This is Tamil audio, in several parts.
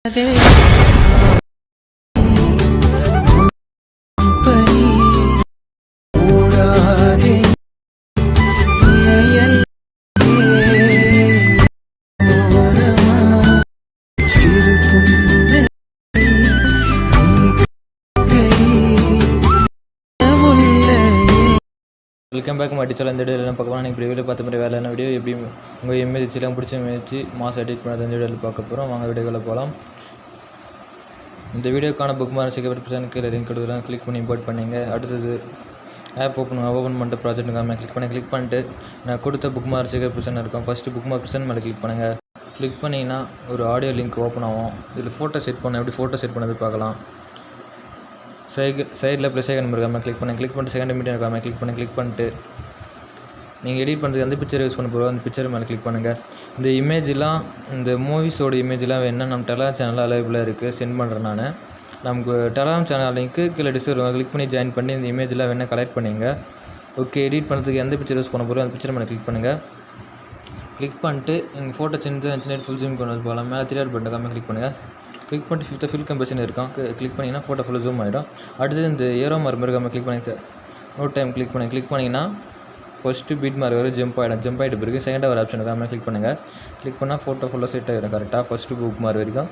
Welcome back மட்டிச்சால். இந்த வீடியோ எல்லாம் பார்க்க நீங்கள் ப்ரீவியில் பார்த்த மாதிரி வேலையான வீடியோ எப்படி உங்கள் இமேஜெலாம் பிடிச்ச இமேஜ் மாஸ் எடிட் பண்ணது இந்த வீடியோவில் பார்க்க போகிறோம். வாங்க வீடியோவில் போகலாம். இந்த வீடியோக்கான புக் மார்க் செக்யூரிட்டி கீழே லிங்க் கொடுக்குறேன், கிளிக் பண்ணி இம்போர்ட் பண்ணிங்க. அடுத்தது ஆப் ஓப்பன் பண்ணிட்டு ப்ராஜெக்ட்டுக்காக கிளிக் பண்ணிட்டு நான் கொடுத்த புக் மார்க் செக்யூரிட்டி இருக்கும். ஃபஸ்ட்டு புக் மார்க் மேலே கிளிக் பண்ணுங்கள். கிளிக் பண்ணிங்கன்னா ஒரு ஆடியோ லிங்க் ஓப்பன் ஆகும். இதில் ஃபோட்டோ செட் எப்படி ஃபோட்டோ செட் பண்ணது பார்க்கலாம். சைடில் ப்ளஸ் ஐக்கன் இருக்காமல் கிளிக் பண்ணிட்டு செகண்ட் மீடியம் இருக்காமல் கிளிக் பண்ணிட்டு நீங்கள் எடிட் பண்ணுறதுக்கு எந்த பிக்சர் யூஸ் பண்ண போகிறோம் அந்த பிக்சர் மேலே கிளிக் பண்ணுங்கள். இந்த இமேஜெலாம் இந்த மூவிஸோட இமேஜெலாம் வேணுன்னா நம்ம டெலகிராம் சேனலில் அவைலபிளாக இருக்குது, சென்ட் பண்ணுறேன் நான். நமக்கு டெலகிராம் சேனல் லிங்க்கு கீழே டிஸ்கிரிப்ஷன் கிளிக் பண்ணி ஜாயின் பண்ணி இந்த இமேஜெலாம் வேணால் கலெக்ட் பண்ணிங்க. ஓகே, எடிட் பண்ணுறதுக்கு எந்த பிக்சர் யூஸ் பண்ண போகிறோம் அந்த பிக்சர் மேலே கிளிக் பண்ணுங்கள். கிளிக் பண்ணிட்டு எங்கள் ஃபோட்டோ சின்ன ஃபுல் ஜூம் கொண்டு வந்து போகலாம். மேலே 3 பட்டன் காமல் கிளிக் பண்ணுங்கள். கிளிக் பண்ணிட்டு ஃபில் கம்பேஷன் இருக்கும், கிளிக் பண்ணிங்கன்னா ஃபோட்டோ ஃபுல்லாக ஜூம் ஆகிடும். அடுத்தது இந்த ஏரோ மார்க் இருக்காமல் கிளிக் பண்ணி நோ டைம் கிளிக் பண்ணிங்கன்னா ஃபஸ்ட்டு பீட் மார்க் வரை ஜம்ப் ஆகிட்டு பிறகு செகண்ட் ஒரு ஆப்ஷன் இருக்காமல் கிளிக் பண்ணுங்கள். கிளிக் பண்ணால் ஃபோட்டோ ஃபுல்லாக செட் ஆகிடும் கரெக்டாக ஃபஸ்ட்டு புக் மார்க் வரைக்கும்.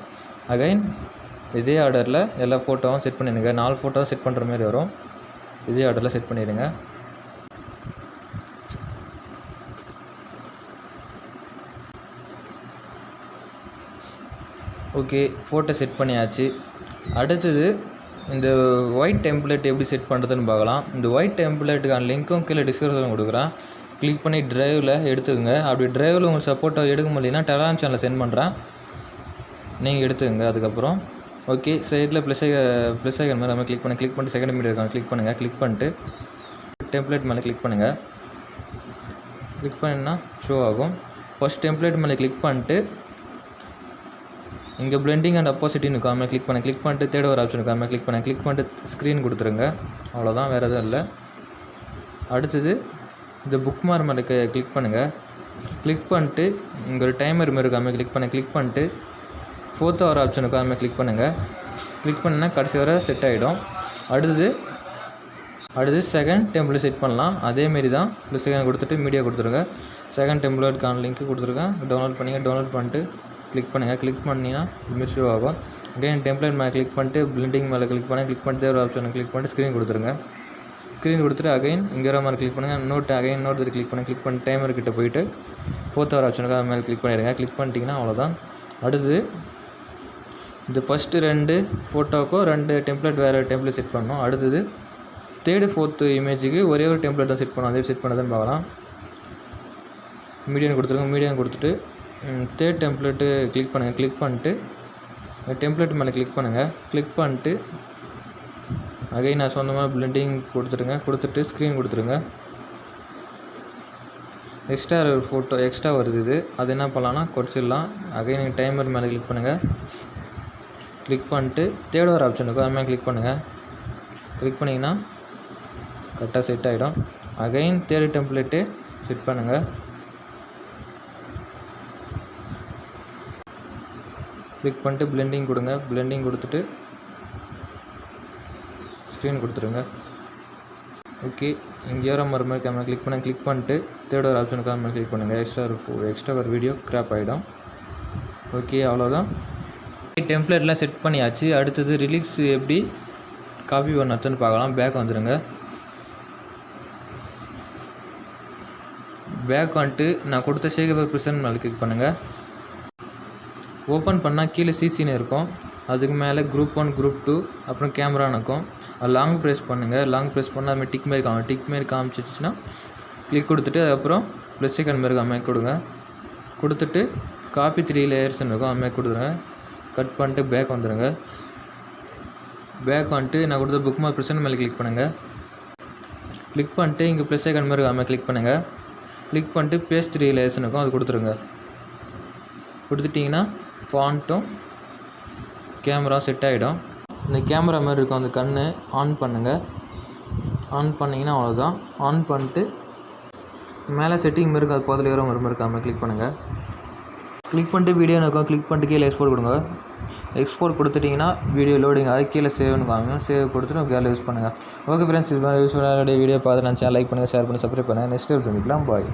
அகைன் இதே ஆர்டரில் எல்லா ஃபோட்டோவும் செட் பண்ணிடுங்க. 4 ஃபோட்டோவும் செட் பண்ணுற மாதிரி வரும். இதே ஆர்டரில் செட் பண்ணிவிடுங்க. ஓகே, ஃபோட்டோ செட் பண்ணியாச்சு. அடுத்தது இந்த ஒயிட் டெம்ப்ளேட் எப்படி செட் பண்ணுறதுன்னு பார்க்கலாம். இந்த ஒயிட் டெம்ப்ளேட்டுக்கான லிங்க்கும் கீழே டிஸ்கிரிப்ஷனில் கொடுக்குறேன். கிளிக் பண்ணி ட்ரைவில் எடுத்துக்கோங்க. அப்படி ட்ரைவில் உங்களுக்கு சப்போர்ட்டாக எடுக்க முடியலன்னா டெலகிராம் சேனலில் சென்ட் பண்ணுறேன், நீங்கள் எடுத்துக்கோங்க. அதுக்கப்புறம் ஓகே, சைடில் ப்ளஸ் ஐக்கன் மேலே நம்ம கிளிக் பண்ணிட்டு செகண்ட் மீடியோ இருக்காங்க கிளிக் பண்ணுங்கள். கிளிக் பண்ணிட்டு டெம்ப்ளேட் மேலே கிளிக் பண்ணுங்கள். கிளிக் பண்ணிங்கன்னா ஷோ ஆகும். ஃபஸ்ட் டெம்ப்ளேட் மேலே கிளிக் பண்ணிட்டு இங்கே பிளெண்டிங் அண்ட் அப்போசிட்டின்னு இருக்காமல் கிளிக் பண்ணிட்டு தேர்ட் ஒரு ஆப்ஷன் இருக்காமல் கிளிக் பண்ணிட்டு ஸ்க்ரீன் கொடுத்துருங்க. அவ்வளோதான், வேறு எதுவும் இல்லை. அடுத்தது இந்த புக் மார்க் மேலே கிளிக் பண்ணுங்கள். கிளிக் பண்ணிட்டு இங்கே ஒரு டைமர் மாரி இருக்காமல் கிளிக் பண்ணிட்டு ஃபோர்த் ஒரு ஆப்ஷன் இருக்காமல் கிளிக் பண்ணுங்கள். கிளிக் பண்ணினா கடைசி வரை செட் ஆகிடும். அடுத்து செகண்ட் டெம்ப்ளேட் செட் பண்ணலாம். அதேமாரி தான் இந்த செகண்ட் கொடுத்துட்டு மீடியா கொடுத்துருங்க. செகண்ட் டெம்ப்ளேட்கான லிங்க்கு கொடுத்துருக்கேன், டவுன்லோட் பண்ணிட்டு கிளிக் பண்ணுங்கள். கிளிக் பண்ணிங்கன்னா இமேஜ் ஷோ ஆகும். அகைன் டெம்ப்ளேட் மேலே கிளிக் பண்ணிட்டு பிளெண்டிங் மேலே கிளிக் பண்ணிட்டு ஒரு ஆப்ஷனை கிளிக் பண்ணிட்டு ஸ்க்ரீன் கொடுத்துருங்க. ஸ்க்ரீன் கொடுத்துட்டு அகைன் இங்கே வர மாதிரி கிளிக் பண்ணுங்கள். நோட் கிளிக் பண்ணி டைமர் கிட்ட போயிட்டு ஃபோர்த் ஒரு ஆப்ஷனுக்கு அது மேலே கிளிக் பண்ணிடுங்க. கிளிக் பண்ணிட்டீங்கன்னா அவ்வளோதான். அடுத்து இந்த ஃபஸ்ட்டு 2 ஃபோட்டோக்கோ 2 டெம்ப்ளேட் வேறு டெம்ப்ளேட் செட் பண்ணணும். அடுத்தது தேர்டு 4th இமேஜுக்கு ஒரே ஒரு டெம்ப்ளேட் தான் செட் பண்ணணும். அதே செட் பண்ணதுன்னு பார்க்கலாம். மீடியம் கொடுத்துட்டு தேர்ட் டெம்ப்ளேட்டு கிளிக் பண்ணுங்கள். கிளிக் பண்ணிட்டு டெம்ப்ளேட் மேலே கிளிக் பண்ணுங்கள். கிளிக் பண்ணிட்டு அகைன் நான் சொன்ன மாதிரி பிளெண்டிங் கொடுத்துட்டு ஸ்க்ரீன் கொடுத்துருங்க. ஒரு ஃபோட்டோ எக்ஸ்ட்ரா வருது, இது அது என்ன பண்ணலான்னா குறைச்சிடலாம். அகைன் நீங்கள் டைமர் மேலே கிளிக் பண்ணுங்கள். கிளிக் பண்ணிட்டு தேர்ட் ஒரு ஆப்ஷன் இருக்கும், அது மேலே கிளிக் பண்ணுங்கள். கிளிக் பண்ணிங்கன்னா கரெக்டாக செட் ஆகிடும். அகைன் தேர்ட் டெம்ப்ளேட்டு செட் பண்ணுங்கள். கிளிக் பண்ணிட்டு பிளெண்டிங் கொடுத்துட்டு ஸ்க்ரீன் கொடுத்துருங்க. ஓகே, இங்கே ஏற மாதிரி கேமரா கிளிக் பண்ணிட்டு தேர்ட் ஒரு ஆப்ஷனுக்காக மேலே கிளிக் பண்ணுங்கள். எக்ஸ்ட்ரா ஒரு வீடியோ கிராப் ஆகிடும். ஓகே, அவ்வளோதான். டெம்ப்ளேட்லாம் செட் பண்ணியாச்சு. அடுத்தது ரிலீக்ஸ் எப்படி காப்பி பண்ணதுன்னு பார்க்கலாம். பேக் வந்துடுங்க. பேக் வந்துட்டு நான் கொடுத்த ஷேகர் ப்ரெசன்ட் மேலே கிளிக் பண்ணுங்கள். ஓப்பன் பண்ணால் கீழே சிசின்னு இருக்கும், அதுக்கு மேலே குரூப் 1 குரூப் 2 அப்புறம் கேமரான்னு இருக்கும். அது லாங் ப்ரெஸ் பண்ணுங்கள். லாங் ப்ரெஸ் பண்ணால் அதுமாதிரி டிக் மாரி காமிச்சிச்சுன்னா கிளிக் கொடுத்துட்டு அதுக்கப்புறம் ப்ளஸ் ஐக்கன் மாரி அமைக்க கொடுத்துட்டு காப்பி 3 லேயர்ஸ்ன்னு இருக்கும், அதுமாதிரி கொடுத்துருங்க. கட் பண்ணிட்டு பேக் வந்துடுங்க. பேக் வந்துட்டு நான் கொடுத்த புக் மார்க் ப்ரெசன்ட் மேலே கிளிக் பண்ணுங்கள். கிளிக் பண்ணிட்டு இங்கே ப்ளஸ் ஐக்கன் மாரி அமைக்க கிளிக் பண்ணுங்கள். கிளிக் பண்ணிட்டு பேஸ்ட் 3 லேயர்ஸ்ன்னு இருக்கும், அது கொடுத்துருங்க. கொடுத்துட்டிங்கன்னா ஃபாண்ட்டும் கேமரா செட் ஆகிடும். இந்த கேமரா மாதிரி இருக்கும், அந்த கண் ஆன் பண்ணுங்கள். ஆன் பண்ணிங்கன்னா அவ்வளோதான். ஆன் பண்ணிட்டு மேலே செட்டிங் மாதிரி இருக்கும், அது பக்கத்தில் ஏறோ இருக்காமல் கிளிக் பண்ணுங்கள். கிளிக் பண்ணிட்டு வீடியோ இருக்கும், கிளிக் பண்ணிட்டு கீழே எக்ஸ்போர்ட் கொடுங்க. எக்ஸ்போர்ட் கொடுத்துட்டிங்கன்னா வீடியோ லோடிங் ஆகி கீழே சேவ்னு காமிக்கும். சேவ் கொடுத்துட்டு உங்கள் கேரில் யூஸ் பண்ணுங்கள். ஓகே ஃப்ரெண்ட்ஸ், இது மாதிரி யூஸ்ஃபுல்லான வீடியோ பார்த்து நான் சேனல் லைக் பண்ணுங்கள், ஷேர் பண்ணி சப்ஸ்கிரைப் பண்ணுங்கள். நெக்ஸ்ட் டைம் சந்திக்கலாம். பாய்.